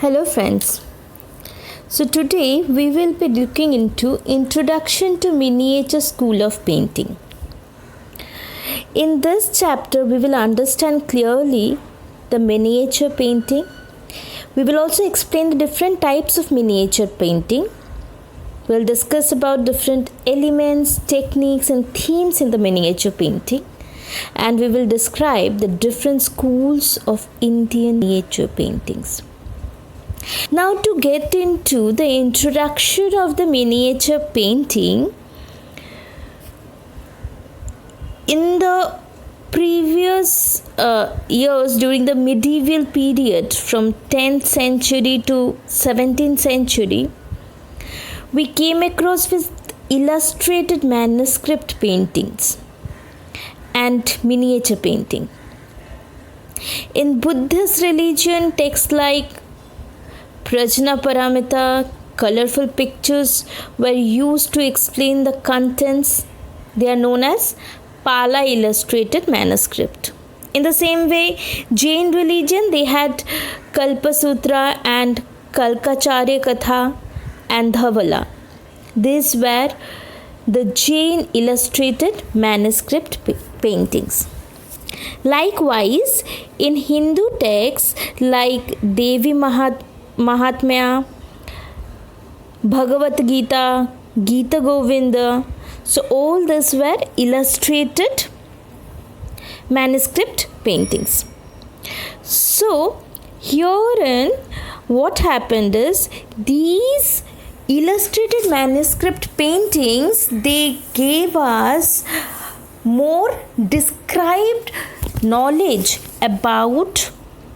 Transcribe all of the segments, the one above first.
Hello friends. So today we will be looking into Introduction to Miniature School of Painting. In this chapter we will understand clearly the miniature painting. We will also explain the different types of miniature painting. We'll discuss about different elements, techniques and themes in the miniature painting. And we will describe the different schools of Indian miniature paintings. Now to get into the introduction of the miniature painting, in the previous years during the medieval period from 10th century to 17th century, we came across with illustrated manuscript paintings and miniature painting. In Buddhist religion, texts like Prajnaparamita, colorful pictures were used to explain the contents. They are known as Pala illustrated manuscript. In the same way, Jain religion, they had Kalpasutra and Kalkacharya Katha and Dhavala. These were the Jain illustrated manuscript paintings. Likewise, in Hindu texts like Devi Mahatmya, Bhagavad Gita, Gita Govinda, so all these were illustrated manuscript paintings. So herein what happened is these illustrated manuscript paintings, they gave us more described knowledge about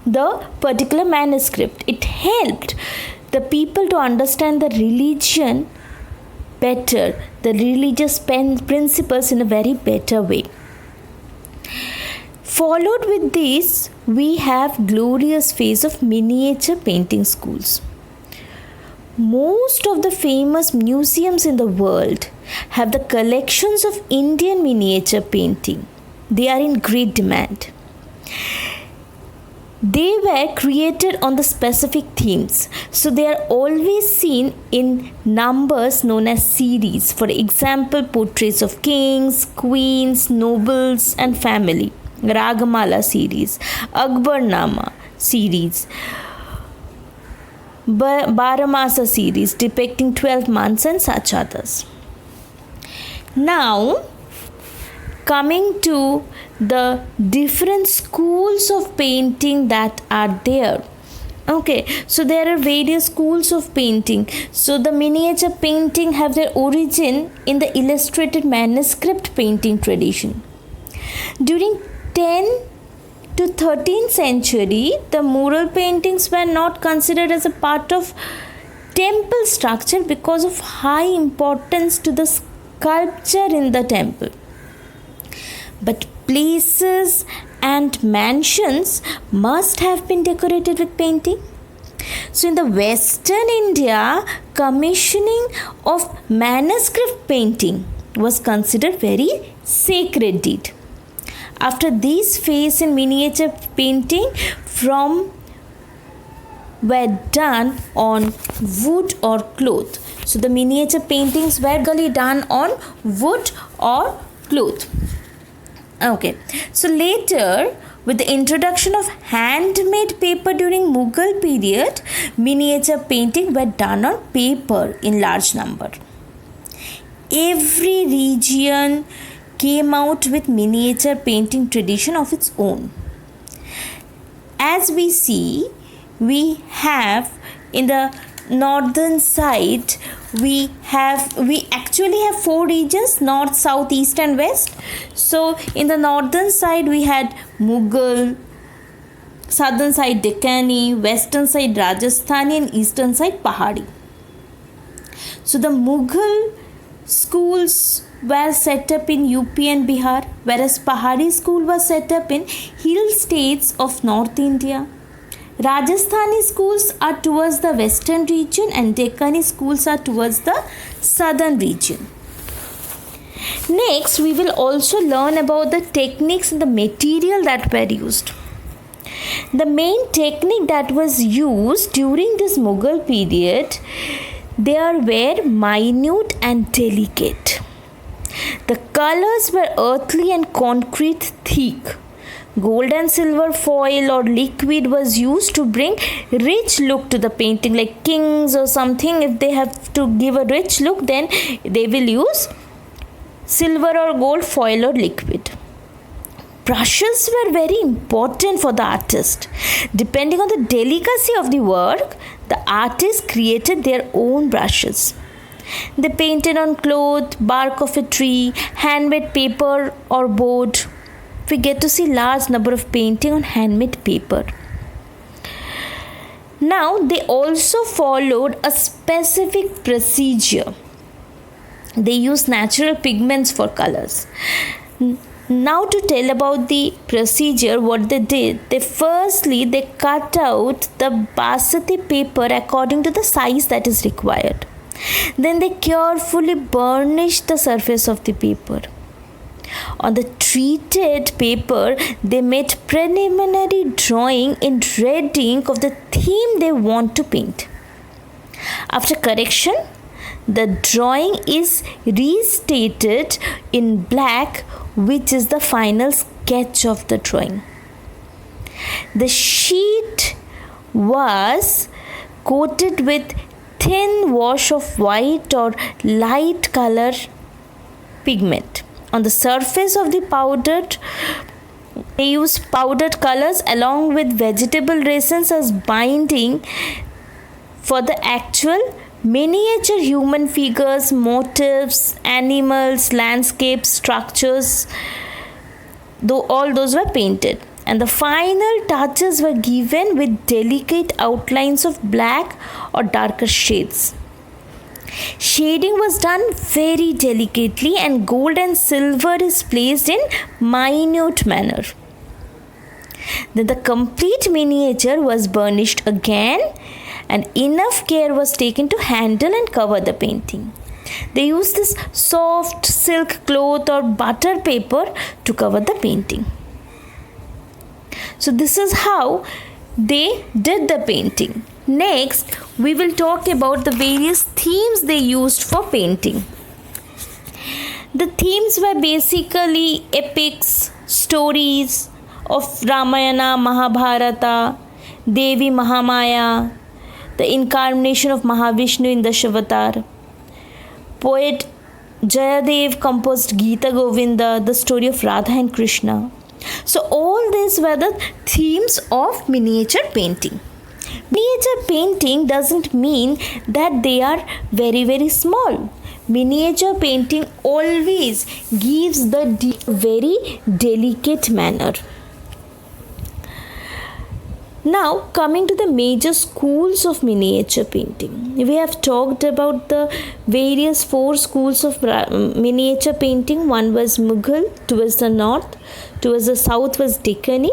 the particular manuscript. It helped the people to understand the religion better, the religious principles in a very better way. Followed with this, we have glorious phase of miniature painting schools. Most of the famous museums in the world have the collections of Indian miniature painting. They are in great demand. They were created on the specific themes, so they are always seen in numbers known as series. For example, portraits of kings, queens, nobles and family, Ragamala series, Akbarnama series, Baramasa series depicting 12 months and such others. Now, coming to the different schools of painting that are there. Okay, so there are various schools of painting. So the miniature painting have their origin in the illustrated manuscript painting tradition. During 10th to 13th century, the mural paintings were not considered as a part of temple structure because of high importance to the sculpture in the temple. But places and mansions must have been decorated with painting. So in the Western India, commissioning of manuscript painting was considered very sacred deed. After these phase in miniature painting were done on wood or cloth. So the miniature paintings were usually done on wood or cloth. Okay, so later with the introduction of handmade paper during Mughal period, miniature painting were done on paper in large number. Every region came out with miniature painting tradition of its own. As we see, we have in the northern side, we actually have 4 regions: north, south, east and west. So in the northern side we had Mughal, southern side Deccani, western side Rajasthani and eastern side Pahadi. So the Mughal schools were set up in UP and Bihar, whereas Pahadi school was set up in hill states of North India. Rajasthani schools are towards the western region and Deccani schools are towards the southern region. Next, we will also learn about the techniques and the material that were used. The main technique that was used during this Mughal period, they were minute and delicate. The colors were earthy and concrete thick. Gold and silver foil or liquid was used to bring rich look to the painting, like kings or something. If they have to give a rich look, then they will use silver or gold foil or liquid. Brushes were very important for the artist. Depending on the delicacy of the work, the artist created their own brushes. They painted on cloth, bark of a tree, handmade paper or board. We get to see large number of painting on handmade paper. Now they also followed a specific procedure. They used natural pigments for colors. Now to tell about the procedure, what they did, they cut out the basmati paper according to the size that is required. Then they carefully burnished the surface of the paper. On the treated paper, they made preliminary drawing in red ink of the theme they want to paint. After correction, the drawing is restated in black, which is the final sketch of the drawing. The sheet was coated with thin wash of white or light color pigment. On the surface of the powdered, they use powdered colors along with vegetable resins as binding for the actual miniature human figures, motifs, animals, landscapes, structures. Though all those were painted. And the final touches were given with delicate outlines of black or darker shades. Shading was done very delicately, and gold and silver is placed in minute manner. Then the complete miniature was burnished again, and enough care was taken to handle and cover the painting. They used this soft silk cloth or butter paper to cover the painting. So this is how they did the painting. Next, we will talk about the various themes they used for painting. The themes were basically epics, stories of Ramayana, Mahabharata, Devi Mahamaya, the incarnation of Mahavishnu in Dashavatar. Poet Jayadev composed Gita Govinda, the story of Radha and Krishna. So all these were the themes of miniature painting. Miniature painting doesn't mean that they are very, very small. Miniature painting always gives the very delicate manner. Now, coming to the major schools of miniature painting. We have talked about the various 4 schools of miniature painting. One was Mughal, towards the north, towards the south was Deccani,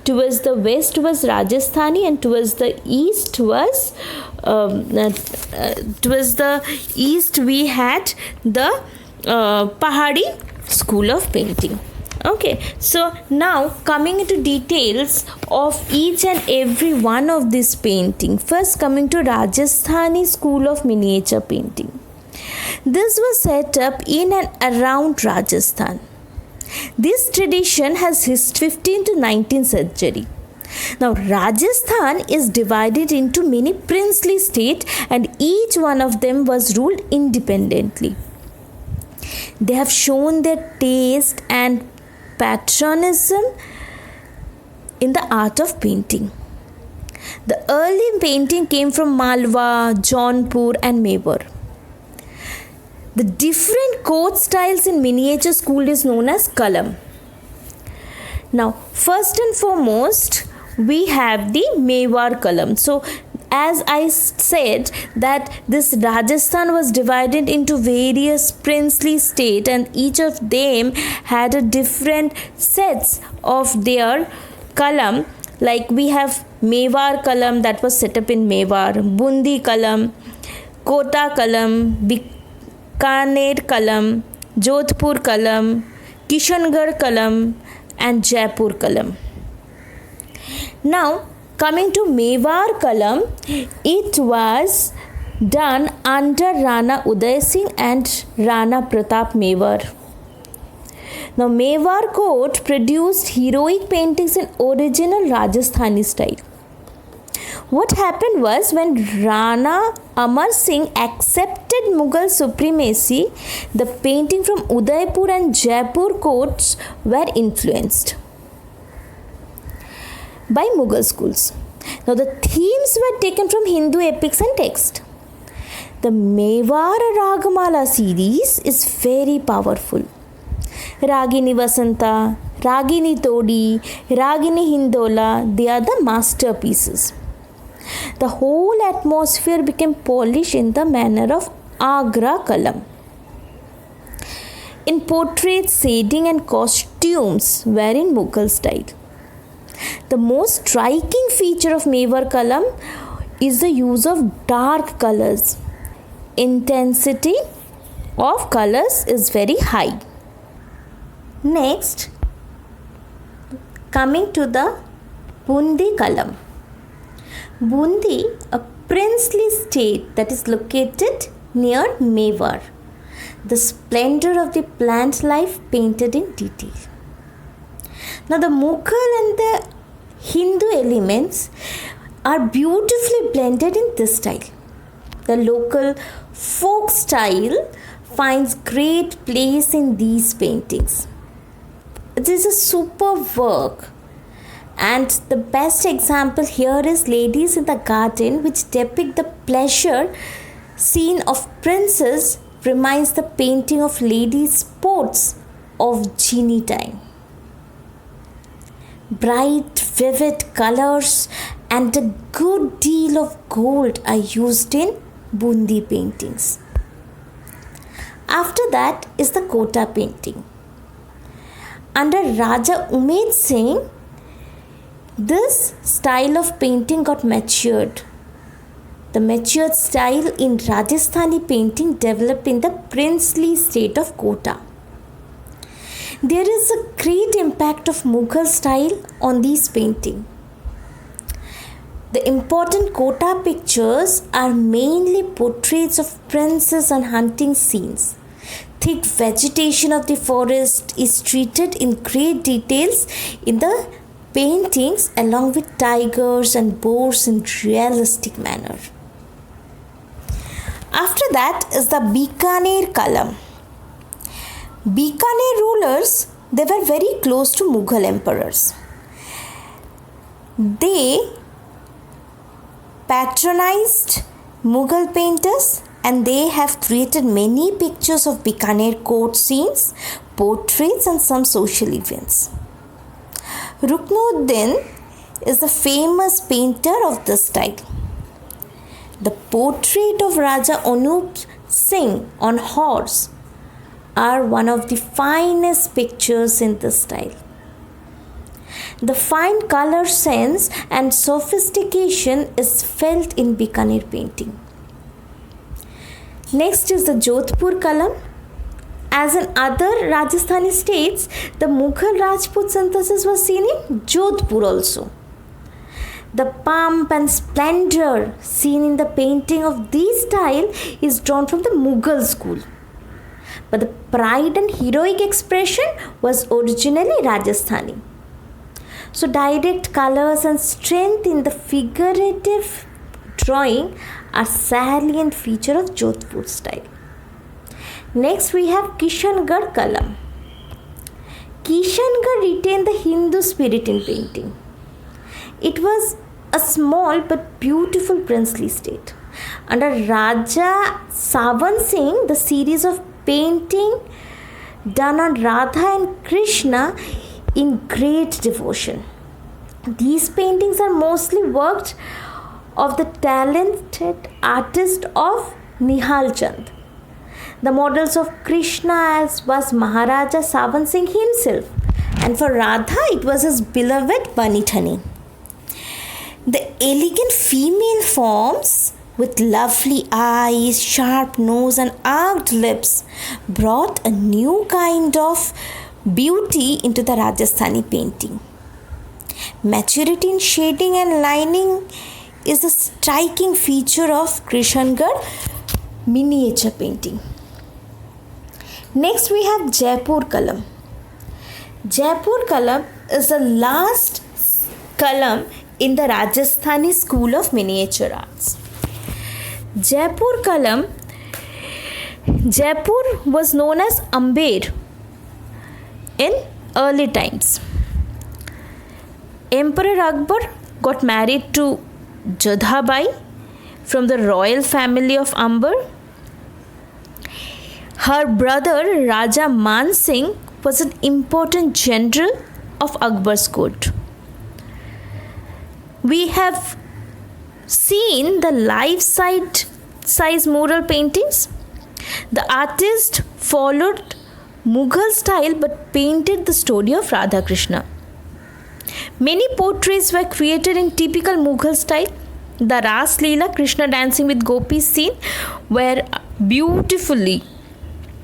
towards the west was Rajasthani, and towards the east we had the Pahadi school of painting. Okay, so now coming into details of each and every one of this painting. First, coming to Rajasthani school of miniature painting. This was set up in and around Rajasthan. This tradition has 15th to 19th century. Now, Rajasthan is divided into many princely states, and each one of them was ruled independently. They have shown their taste and patriotism in the art of painting. The early painting came from Malwa, Jaunpur and Mewar. The different coat styles in miniature school is known as kalam. Now, first and foremost, we have the Mewar kalam. So, as I said that this Rajasthan was divided into various princely states, and each of them had a different sets of their kalam. Like we have Mewar kalam that was set up in Mewar, Bundi kalam, Kota kalam, Bikaner kalam, Jodhpur kalam, Kishangarh kalam and Jaipur kalam. Now coming to Mewar Kalam, it was done under Rana Uday Singh and Rana Pratap Mewar. Now Mewar court produced heroic paintings in original Rajasthani style. What happened was, when Rana Amar Singh accepted Mughal supremacy, the painting from Udaipur and Jaipur courts were influenced by Mughal schools. Now the themes were taken from Hindu epics and text. The Mewar Ragamala series is very powerful. Ragini Vasanta, Ragini Todi, Ragini Hindola, they are the masterpieces. The whole atmosphere became polished in the manner of Agra Kalam. In portraits, shading and costumes were in Mughal style. The most striking feature of Mewar Kalam is the use of dark colors. Intensity of colors is very high. Next, coming to the Bundi Kalam. Bundi, a princely state that is located near Mewar. The splendor of the plant life painted in detail. Now the Mughal and the Hindu elements are beautifully blended in this style. The local folk style finds great place in these paintings. It is a superb work. And the best example here is Ladies in the Garden, which depict the pleasure scene of princess, reminds the painting of ladies' sports of genie time. Bright, vivid colors and a good deal of gold are used in Bundi paintings. After that is the Kota painting. Under Raja Umed Singh, this style of painting got matured. The matured style in Rajasthani painting developed in the princely state of Kota. There is a great impact of Mughal style on these paintings. The important Kota pictures are mainly portraits of princes and hunting scenes. Thick vegetation of the forest is treated in great details in the paintings, along with tigers and boars in realistic manner. After that is the Bikaner Kalam. Bikaner rulers, they were very close to Mughal emperors. They patronized Mughal painters and they have created many pictures of Bikaner court scenes, portraits and some social events. Ruknuddin is the famous painter of this style. The portrait of Raja Anup Singh on horse are one of the finest pictures in this style. The fine color sense and sophistication is felt in Bikaner painting. Next is the Jodhpur Kalam. As in other Rajasthani states, the Mughal Rajput synthesis was seen in Jodhpur also. The pomp and splendor seen in the painting of this style is drawn from the Mughal school. But the pride and heroic expression was originally Rajasthani. So direct colors and strength in the figurative drawing are salient feature of Jodhpur style. Next we have Kishangarh Kalam. Kishangarh retained the Hindu spirit in painting. It was a small but beautiful princely state. Under Raja Savan Singh, the series of painting done on Radha and Krishna in great devotion. These paintings are mostly worked of the talented artist of Nihal Chand. The models of Krishna was Maharaja Savan Singh himself, and for Radha it was his beloved Bani Thani. The elegant female forms with lovely eyes, sharp nose and arched lips brought a new kind of beauty into the Rajasthani painting. Maturity in shading and lining is a striking feature of Krishnagढ़ miniature painting. Next we have Jaipur Kalam. Jaipur Kalam is the last kalam in the Rajasthani school of miniature arts. Jaipur Kalam, Jaipur was known as Amber in early times. Emperor Akbar got married to Jodhabai from the royal family of Amber. Her brother Raja Man Singh was an important general of Akbar's court. We have seen the life-size mural paintings. The artist followed Mughal style but painted the story of Radha Krishna. Many portraits were created in typical Mughal style. The Ras Leela, Krishna dancing with gopis scene, were beautifully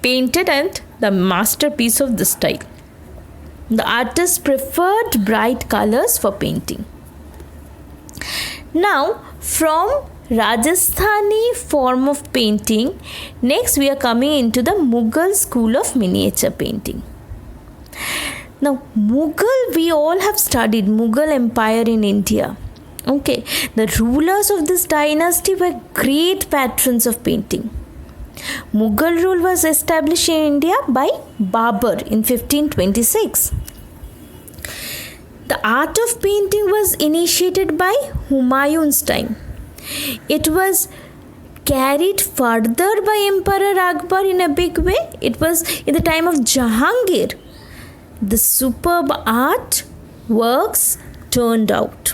painted and the masterpiece of this style. The artist preferred bright colors for painting. Now, from Rajasthani form of painting, next we are coming into the Mughal school of miniature painting. Now, Mughal, we all have studied Mughal Empire in India. Okay, the rulers of this dynasty were great patrons of painting. Mughal rule was established in India by Babur in 1526. The art of painting was initiated by Humayun's time. It was carried further by Emperor Akbar in a big way. It was in the time of Jahangir. The superb art works turned out.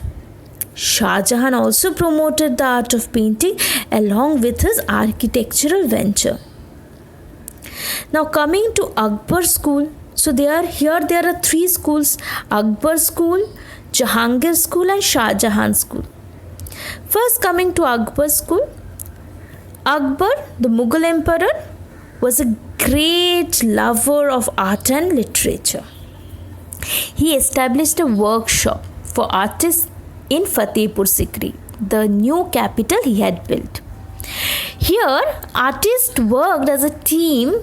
Shah Jahan also promoted the art of painting along with his architectural venture. Now coming to Akbar school. So there are three schools: Akbar school, Jahangir school and Shah Jahan school. First, coming to Akbar school. Akbar, the Mughal emperor, was a great lover of art and literature. He established a workshop for artists in Fatehpur Sikri, the new capital he had built. Here, artists worked as a team,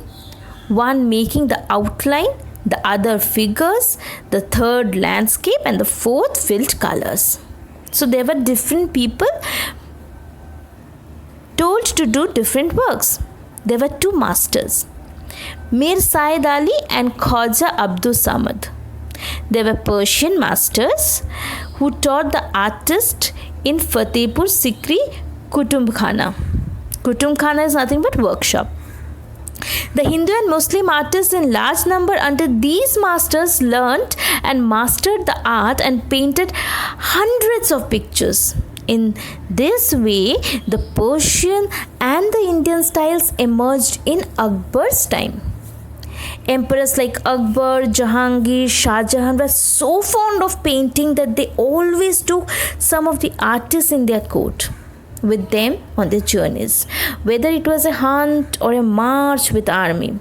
one making the outline, the other figures, the third landscape, and the fourth filled colors. So there were different people told to do different works. There were two masters, Mir Said Ali and Khwaja Abdul Samad. They were Persian masters who taught the artist in Fatehpur Sikri Kutub Khana. Kutub Khana is nothing but workshop. The Hindu and Muslim artists in large number under these masters learnt and mastered the art and painted hundreds of pictures. In this way, the Persian and the Indian styles emerged in Akbar's time. Emperors like Akbar, Jahangir, Shah Jahan were so fond of painting that they always took some of the artists in their court with them on their journeys, whether it was a hunt or a march with army.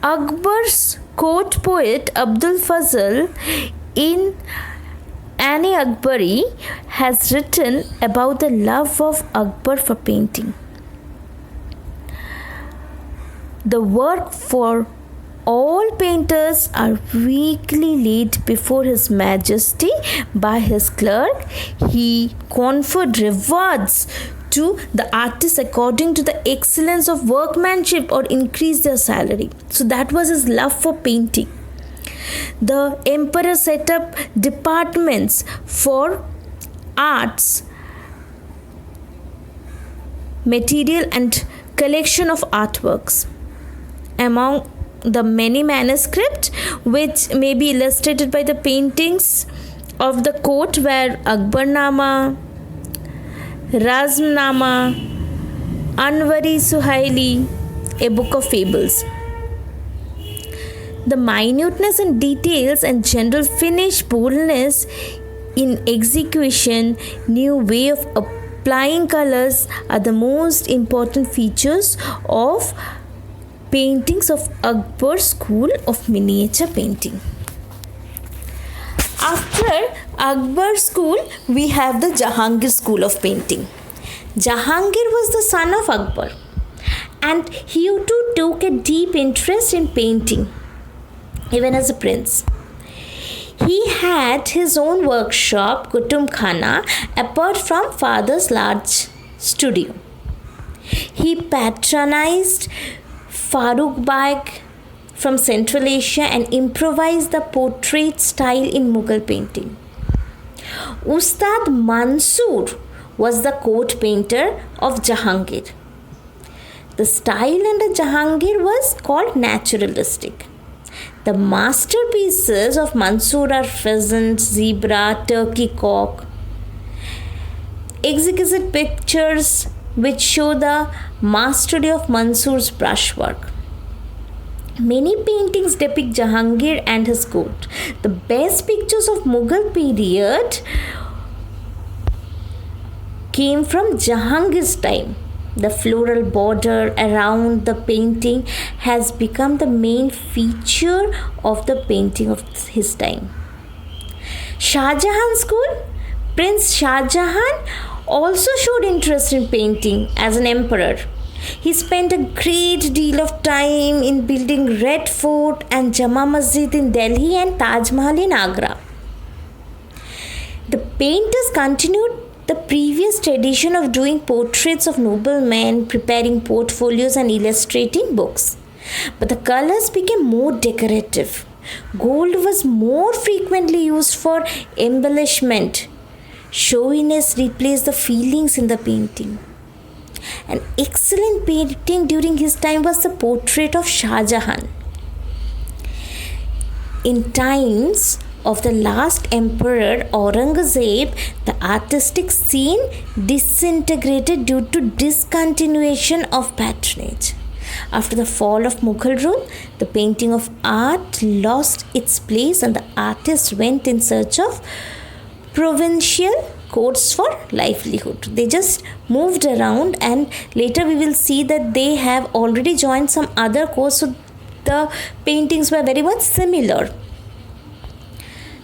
Akbar's court poet Abdul Fazl in Ani Akbari has written about the love of Akbar for painting. The work for all painters are weekly laid before His Majesty by his clerk. He conferred rewards to the artists according to the excellence of workmanship or increased their salary. So that was his love for painting. The emperor set up departments for arts, material and collection of artworks. Among the many manuscripts which may be illustrated by the paintings of the court were Akbarnama, Razmnama, Anwari Suhaili, a book of fables. The minuteness in details and general finish, boldness in execution, new way of applying colors are the most important features of paintings of Akbar's school of miniature painting. After Akbar school, we have the Jahangir school of painting. Jahangir was the son of Akbar, and he too took a deep interest in painting, even as a prince. He had his own workshop, Kutum Khana, apart from father's large studio. He patronized Farooq Beg from Central Asia and improvised the portrait style in Mughal painting. Ustad Mansoor was the court painter of Jahangir. The style under Jahangir was called naturalistic. The masterpieces of Mansoor are pheasant, zebra, turkey cock. Exquisite pictures which show the mastery of Mansoor's brushwork. Many paintings depict Jahangir and his court. The best pictures of Mughal period came from Jahangir's time. The floral border around the painting has become the main feature of the painting of his time. Shah Jahan school, Prince Shah Jahan also showed interest in painting as an emperor. He spent a great deal of time in building Red Fort and Jama Masjid in Delhi and Taj Mahal in Agra. The painters continued the previous tradition of doing portraits of noblemen, preparing portfolios and illustrating books. But the colors became more decorative. Gold was more frequently used for embellishment. Showiness replaced the feelings in the painting. An excellent painting during his time was the portrait of Shah Jahan. In times of the last emperor Aurangzeb, the artistic scene disintegrated due to discontinuation of patronage. After the fall of Mughal rule, the painting of art lost its place and the artists went in search of provincial courts for livelihood. They just moved around, and later we will see that they have already joined some other courts, so the paintings were very much similar.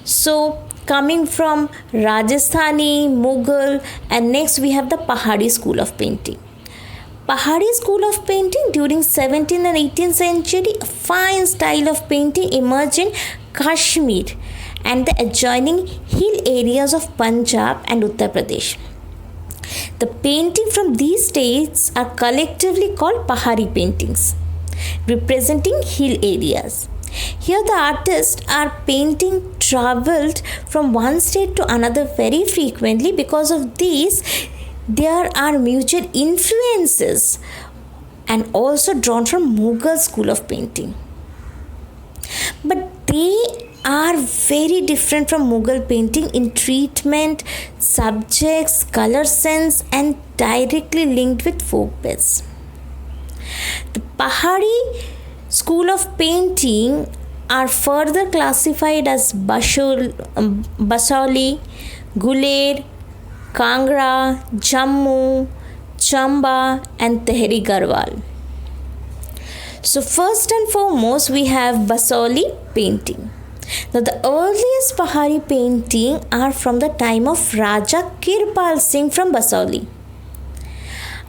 So coming from Rajasthani, Mughal, and next we have the Pahari school of painting. Pahari school of painting during 17th and 18th century, a fine style of painting emerged in Kashmir and the adjoining hill areas of Punjab and Uttar Pradesh. The paintings from these states are collectively called Pahari paintings, representing hill areas. Here the artists are painting traveled from one state to another very frequently. Because of this, there are mutual influences and also drawn from Mughal school of painting. But they are very different from Mughal painting in treatment, subjects, color sense, and directly linked with folk myths. The Pahari school of painting are further classified as Basoli, Guler, Kangra, Jammu, Chamba, and Tehri Garhwal. So first and foremost we have Basoli painting. Now the earliest Pahari painting are from the time of Raja Kirpal Singh from Basoli.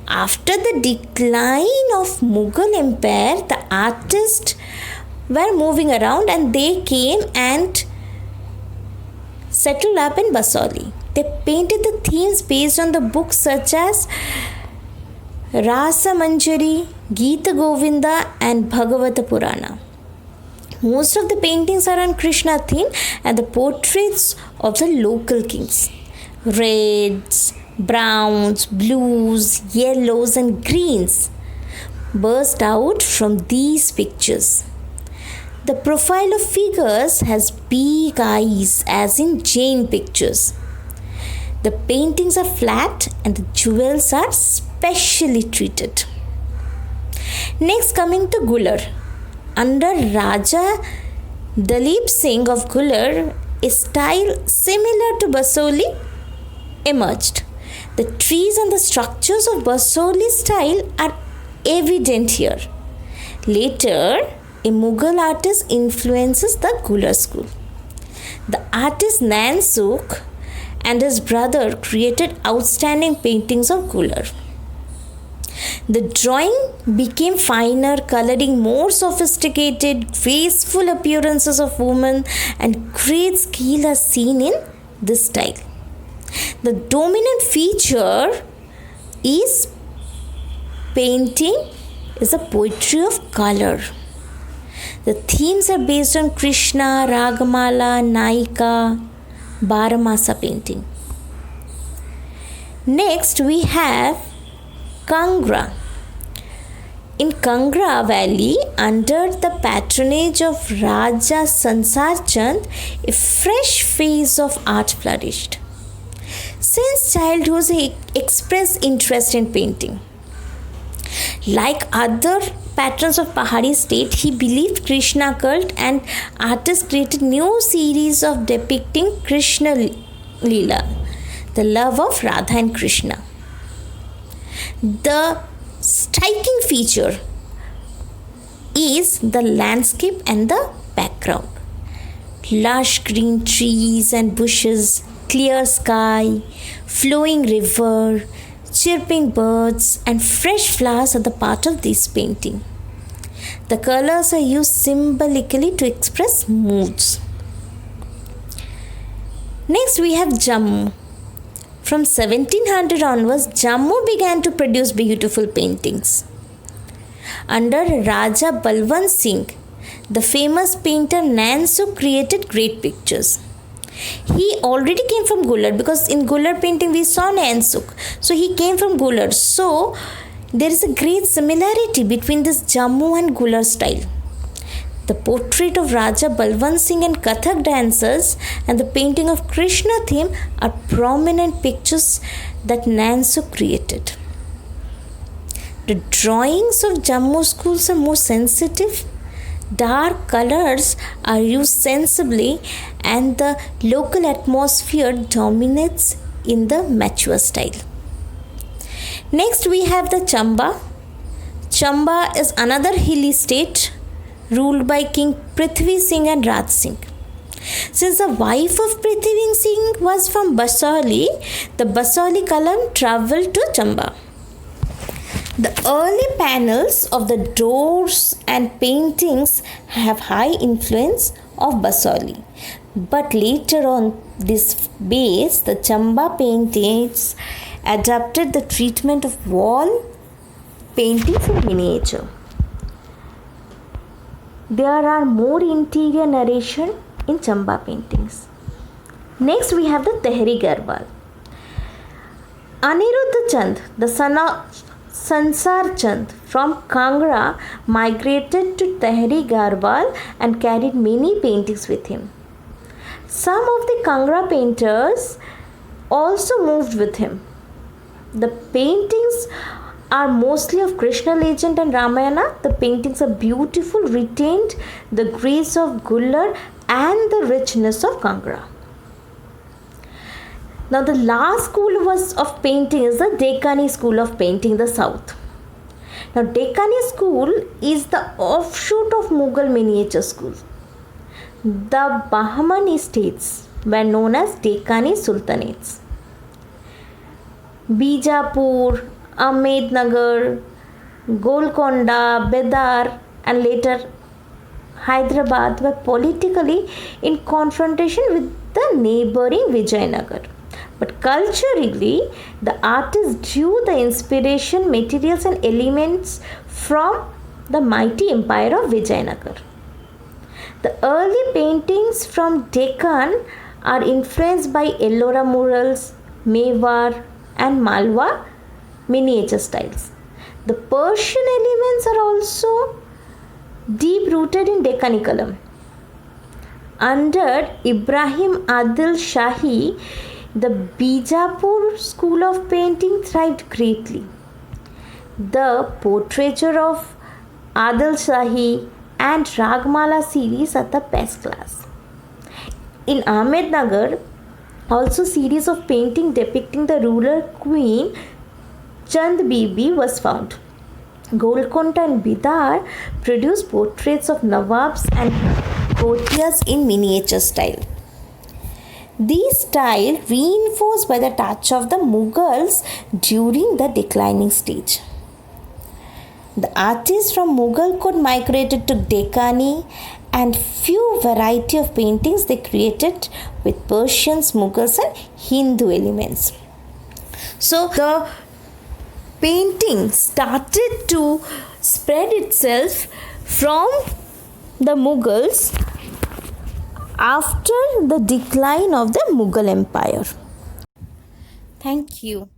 After the decline of Mughal Empire, the artists were moving around and they came and settled up in Basoli. They painted the themes based on the books such as Rasa Manjari, Gita Govinda, and Bhagavata Purana. Most of the paintings are on Krishna theme and the portraits of the local kings. Reds, browns, blues, yellows, and greens burst out from these pictures. The profile of figures has big eyes as in Jain pictures. The paintings are flat and the jewels are specially treated. Next, coming to Gular. Under Raja Dalip Singh of Gular, a style similar to Basoli emerged. The trees and the structures of Basoli style are evident here. Later, a Mughal artist influences the Gular school. The artist Nansuk and his brother created outstanding paintings of Gular. The drawing became finer, coloring more sophisticated, graceful appearances of women, and great skill are seen in this style. The dominant feature is painting is a poetry of color. The themes are based on Krishna, Ragamala, Naika, Baramasa painting. Next we have Kangra. In Kangra Valley, under the patronage of Raja Sansar Chand, a fresh phase of art flourished. Since childhood, he expressed interest in painting. Like other patrons of Pahari state, he believed Krishna cult and artists created new series of depicting Krishna Leela, the love of Radha and Krishna. The striking feature is the landscape and the background. Lush green trees and bushes, clear sky, flowing river, chirping birds, and fresh flowers are the part of this painting. The colors are used symbolically to express moods. Next we have Jammu. From 1700 onwards, Jammu began to produce beautiful paintings. Under Raja Balwant Singh, the famous painter Nansuk created great pictures. He already came from Gular because in Gular painting we saw Nansuk. So he came from Gular. So there is a great similarity between this Jammu and Gular style. The portrait of Raja Balwant Singh and Kathak dancers and the painting of Krishna theme are prominent pictures that Nansuk created. The drawings of Jammu schools are more sensitive. Dark colors are used sensibly and the local atmosphere dominates in the mature style. Next we have the Chamba. Chamba is another hilly state ruled by King Prithvi Singh and Raj Singh. Since the wife of Prithvi Singh was from Basauli, the Basauli column travelled to Chamba. The early panels of the doors and paintings have high influence of Basauli. But later on this base, the Chamba paintings adapted the treatment of wall paintings in miniature. There are more interior narration in Chamba paintings. Next we have the Tehri Garhwal. Aniruddha Chand, the son of Sansar Chand from Kangra, migrated to Tehri Garhwal and carried many paintings with him. Some of the Kangra painters also moved with him. The paintings are mostly of Krishna legend and Ramayana. The paintings are beautiful, retained the grace of Gular and the richness of Kangra. Now the last school of painting is the Deccani school of painting, the south. Now Deccani school is the offshoot of Mughal miniature school. The Bahmani states were known as Deccani Sultanates. Bijapur, Ahmednagar, Golconda, Bedar and later Hyderabad were politically in confrontation with the neighboring Vijayanagar. But culturally, the artists drew the inspiration, materials and elements from the mighty empire of Vijayanagar. The early paintings from Deccan are influenced by Ellora murals, Mewar and Malwa miniature styles. The Persian elements are also deep rooted in Deccani column. Under Ibrahim Adil Shahi, the Bijapur school of painting thrived greatly. The portraiture of Adil Shahi and Ragmala series are the best class. In Ahmednagar, also series of painting depicting the ruler queen Chand Bibi was found. Golconda and Bidar produced portraits of Nawabs and courtiers in miniature style. These style reinforced by the touch of the Mughals during the declining stage. The artists from Mughal court migrated to Deccani, and few variety of paintings they created with Persians, Mughals and Hindu elements. So the painting started to spread itself from the Mughals after the decline of the Mughal Empire. Thank you.